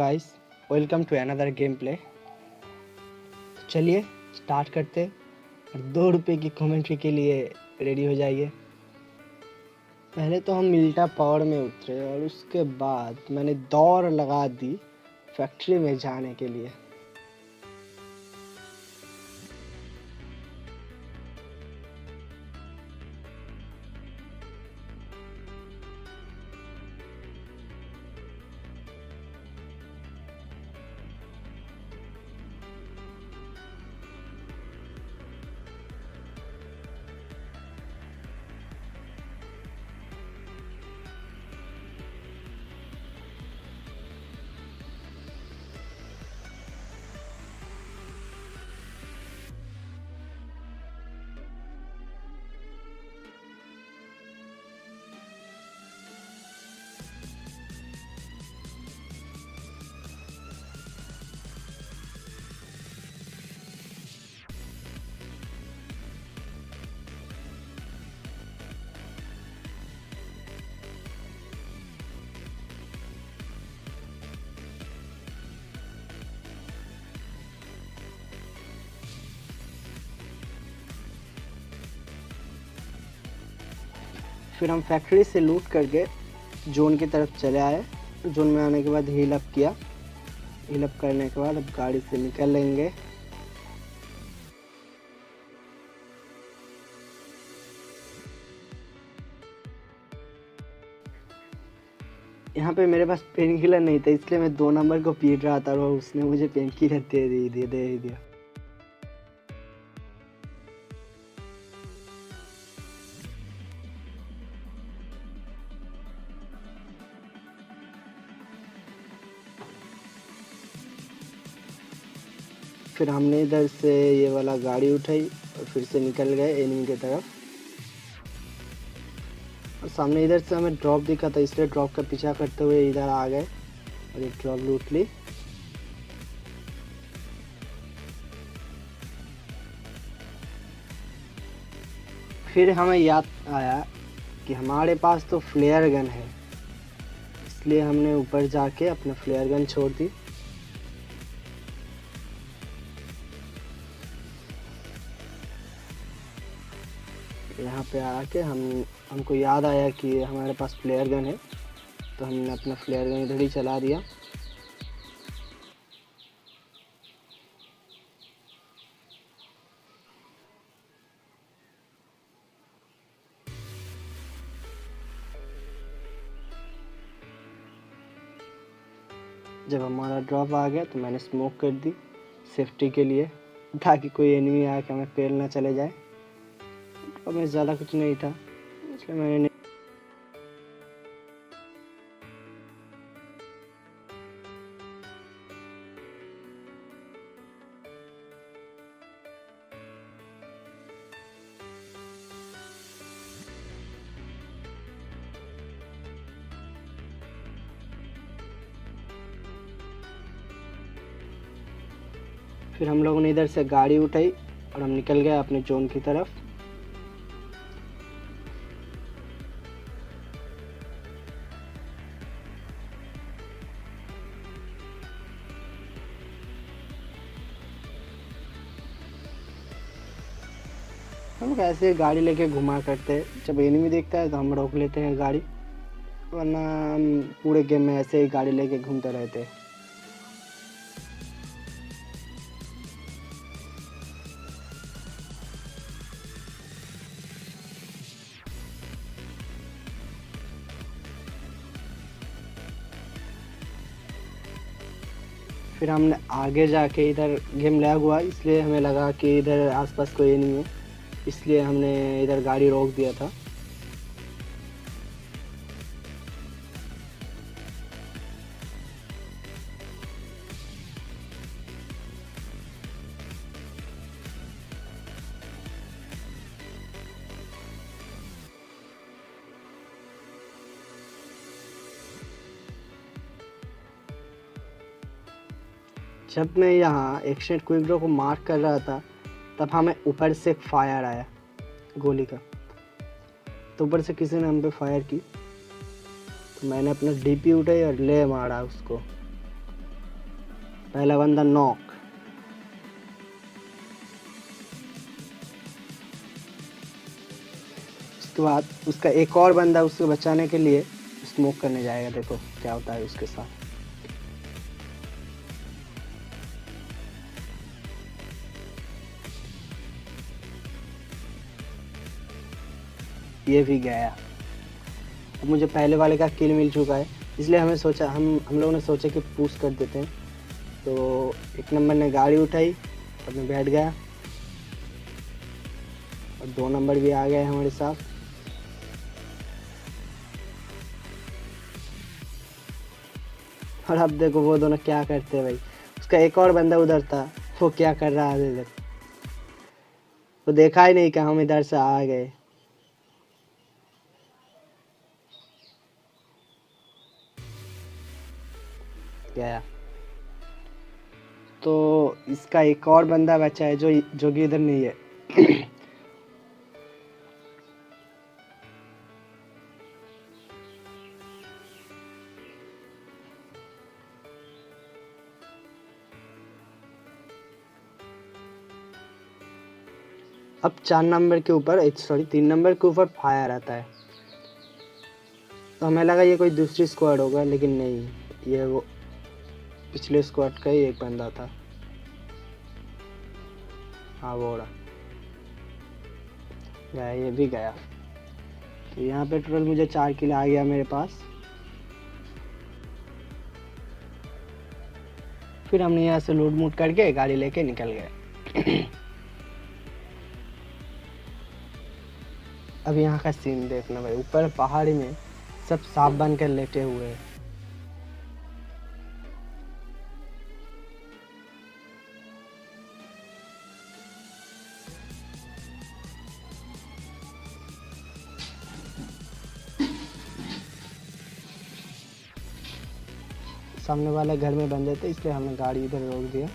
Guys, welcome to another game play. चलिए start करते और 2 रुपये की कमेंट्री के लिए रेडी हो जाइए। पहले तो हम मिल्टा पावर में उतरे और उसके बाद मैंने दौड़ लगा दी फैक्ट्री में जाने के लिए। फिर हम फैक्ट्री से लूट करके जोन की तरफ चले आए। जोन में आने के बाद हील अप किया। हील अप करने के बाद अब गाड़ी से निकल लेंगे। यहाँ पे मेरे पास पेन किलर नहीं था, इसलिए मैं 2 नंबर को पीट रहा था और उसने मुझे पेन किलर दे दिया। फिर हमने इधर से ये वाला गाड़ी उठाई और फिर से निकल गए एनिमी की तरफ। और सामने इधर से हमें ड्रॉप दिखा था, इसलिए ड्रॉप का पीछा करते हुए इधर आ गए और ये ड्रॉप लूट ली। फिर हमें याद आया कि हमारे पास तो फ्लेयर गन है, इसलिए हमने ऊपर जाके अपना फ्लेयर गन छोड़ दी। यहाँ पे आके हमको याद आया कि हमारे पास फ्लेयर गन है, तो हमने अपना फ्लेयर गन इधर ही चला दिया। जब हमारा ड्रॉप आ गया तो मैंने स्मोक कर दी सेफ्टी के लिए, ताकि कोई एनिमी आके हमें पेल ना चले जाए। ड्रॉप में ज़्यादा कुछ नहीं था, इसलिए मैंने फिर हम लोगों ने इधर से गाड़ी उठाई और हम निकल गए अपने जोन की तरफ। हम लोग ऐसे गाड़ी लेके घुमा करते हैं, जब एनिमी देखता है तो हम रोक लेते हैं गाड़ी, वरना हम पूरे गेम में ऐसे ही गाड़ी लेके घूमते रहते हैं। फिर हमने आगे जाके इधर गेम लैग हुआ, इसलिए हमें लगा कि इधर आसपास कोई नहीं है, इसलिए हमने इधर गाड़ी रोक दिया था। जब मैं यहाँ एक्सटेंड क्विक ड्रॉ को मार्क कर रहा था, तब हमें ऊपर से एक फायर आया गोली का। तो ऊपर से किसी ने हम पे फायर की, तो मैंने अपना डीपी उठाई और ले मारा उसको। पहला बंदा नॉक। उसके बाद उसका एक और बंदा उसको बचाने के लिए स्मोक करने जाएगा। देखो क्या होता है उसके साथ। ये भी गया। अब मुझे पहले वाले का किल मिल चुका है, इसलिए हम लोगों ने सोचा कि पुश कर देते हैं। तो एक नंबर ने गाड़ी उठाई और मैं बैठ गया और 2 नंबर भी आ गए हमारे साथ। और अब देखो वो दोनों क्या करते हैं भाई। उसका एक और बंदा उधर था, वो क्या कर रहा है इधर, वो देखा ही नहीं कि हम इधर से आ गए। गया। तो इसका एक और बंदा बचा है जो कि इधर नहीं है। अब 4 नंबर के ऊपर, सॉरी 3 नंबर के ऊपर फायर आता है। तो हमें लगा ये कोई दूसरी स्क्वाड होगा, लेकिन नहीं, ये वो पिछले स्क्वाड का ही एक बंदा था। हाँ वो रहा गया, ये भी गया। तो यहाँ पे टोटल मुझे 4 किल आ गया मेरे पास। फिर हमने यहाँ से लूट मूट करके गाड़ी लेके निकल गए। अब यहाँ का सीन देखना भाई, ऊपर पहाड़ी में सब सांप बन कर लेटे हुए हैं। सामने वाले घर में बंदे थे, इसलिए हमने गाड़ी इधर रोक दिया।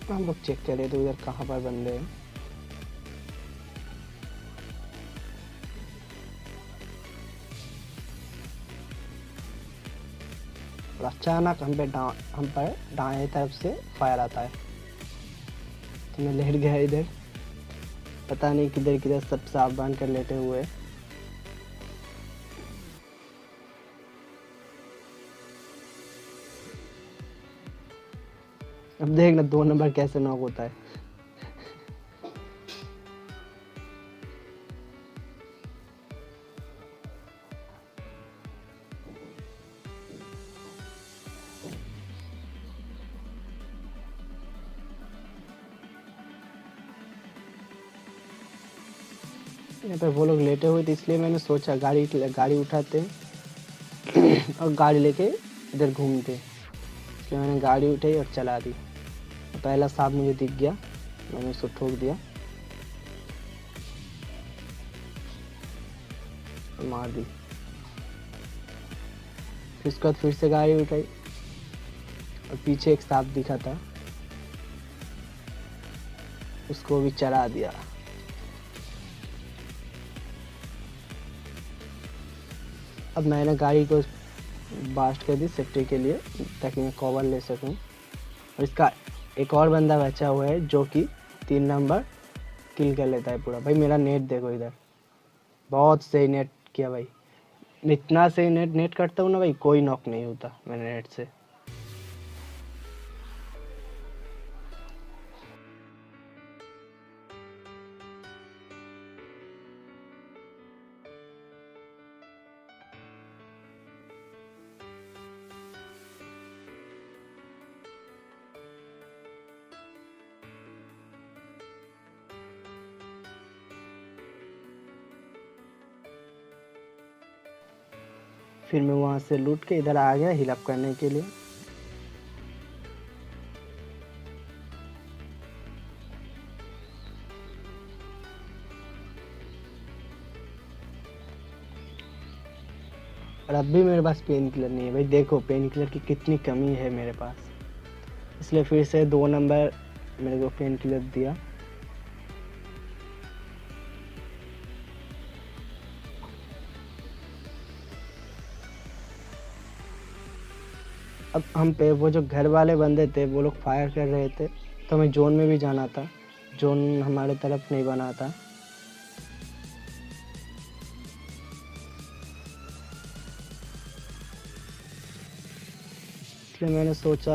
हम लोग चेक कर रहे थे उधर कहाँ पर बंदे हैं। और अचानक हम पर दाएं तरफ से फायर आता है। तो मैं लेट गया इधर, पता नहीं किधर किधर सब सांप बांध कर लेटे हुए। अब देखना 2 नंबर कैसे नॉक होता है। यहाँ पे वो लोग लेटे हुए थे, इसलिए मैंने सोचा गाड़ी उठाते और गाड़ी लेके इधर घूमते। इसलिए मैंने गाड़ी उठाई और चला दी। पहला सांप मुझे दिख गया, मैंने उसको ठोक दिया, मार दी। फिर उसके बाद फिर से गाड़ी उठाई और पीछे एक सांप दिखा था, उसको भी चढ़ा दिया। अब मैंने गाड़ी को बास्ट कर दी सेफ्टी के लिए, ताकि मैं कवर ले सकूं। और इसका एक और बंदा बचा हुआ है जो कि 3 नंबर किल कर लेता है पूरा। भाई मेरा नेट देखो इधर, बहुत सही नेट किया भाई। इतना सही नेट करता हूँ ना भाई, कोई नॉक नहीं होता मेरे नेट से। फिर मैं वहाँ से लूट के इधर आ गया हिल अप करने के लिए। और अब भी मेरे पास पेन किलर नहीं है भाई, देखो पेन किलर की कितनी कमी है मेरे पास। इसलिए फिर से 2 नंबर मेरे को पेन किलर दिया। अब हम पे वो जो घर वाले बंदे थे वो लोग फायर कर रहे थे, तो हमें जोन में भी जाना था। जोन हमारे तरफ नहीं बना था। इसलिए मैंने सोचा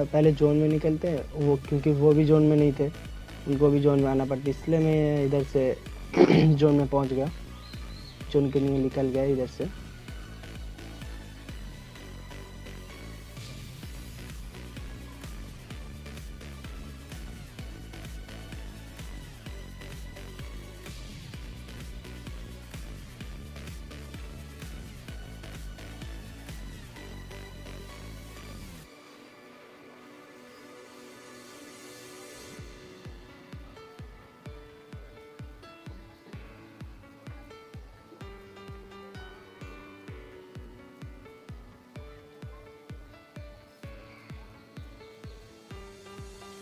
पहले जोन में निकलते हैं, वो क्योंकि वो भी जोन में नहीं थे, उनको भी जोन में आना पड़ता, इसलिए मैं इधर से जोन में पहुंच गया, जोन के लिए निकल गया इधर से।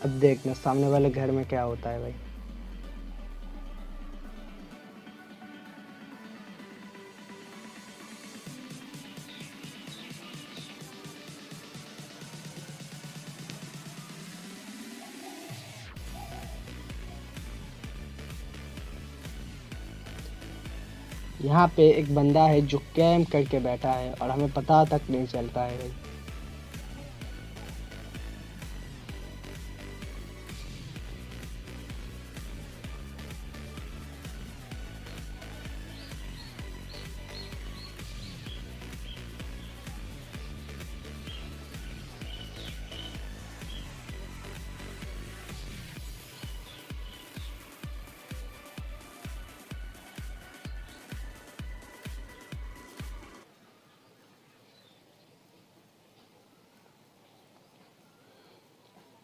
अब देखना सामने वाले घर में क्या होता है भाई। यहाँ पे एक बंदा है जो कैम करके बैठा है और हमें पता तक नहीं चलता है भाई।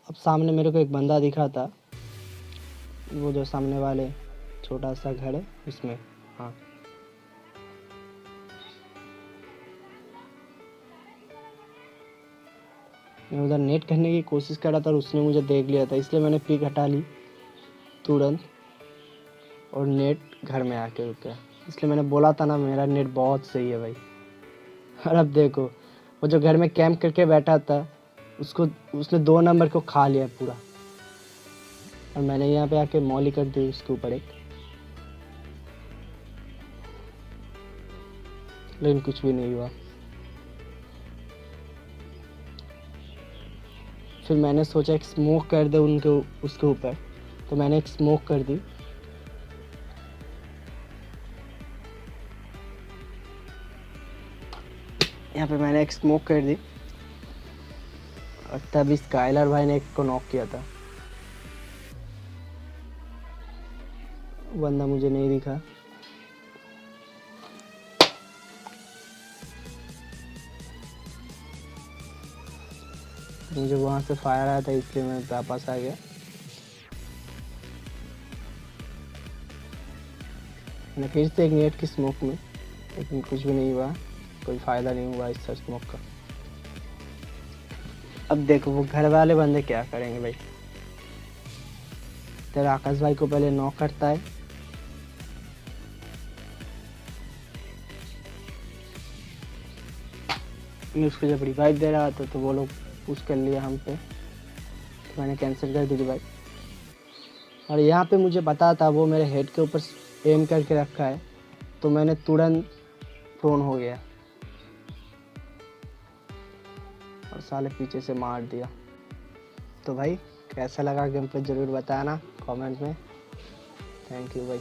अब सामने मेरे को एक बंदा दिख रहा था, वो जो सामने वाले छोटा सा घर है उसमें। हाँ, मैं उधर नेट करने की कोशिश कर रहा था और उसने मुझे देख लिया था, इसलिए मैंने पिक हटा ली तुरंत और नेट घर में आके रुक गया। इसलिए मैंने बोला था ना मेरा नेट बहुत सही है भाई। और अब देखो वो जो घर में कैंप करके बैठा था उसको उसने 2 नंबर को खा लिया पूरा, और मैंने यहाँ पे आके मौली कर दी उसके ऊपर एक, लेकिन कुछ भी नहीं हुआ। फिर मैंने सोचा एक स्मोक कर दे उनके उसके ऊपर, तो मैंने एक स्मोक कर दी। यहाँ पे मैंने एक स्मोक कर दी और तब इस कायलर भाई ने एक को नॉक किया था। बंदा मुझे नहीं दिखा। मुझे वहां से फायर आया था इसलिए मैं वापस आ गया। मैं फिर से एक नेट की स्मोक में, लेकिन कुछ भी नहीं हुआ, कोई फ़ायदा नहीं हुआ इस स्मोक का। अब देखो वो घर वाले बंदे क्या करेंगे भाई। तेरा आकाश भाई को पहले नॉक करता है, मैं उसको जब रिवाइव दे रहा था तो वो लोग पुश कर लिया हम पे, तो मैंने कैंसिल कर दी रिवाइव। और यहाँ पे मुझे पता था वो मेरे हेड के ऊपर एम करके रखा है, तो मैंने तुरंत प्रोन हो गया और साले पीछे से मार दिया। तो भाई कैसा लगा गेम प्ले ज़रूर बताना कमेंट में। थैंक यू भाई।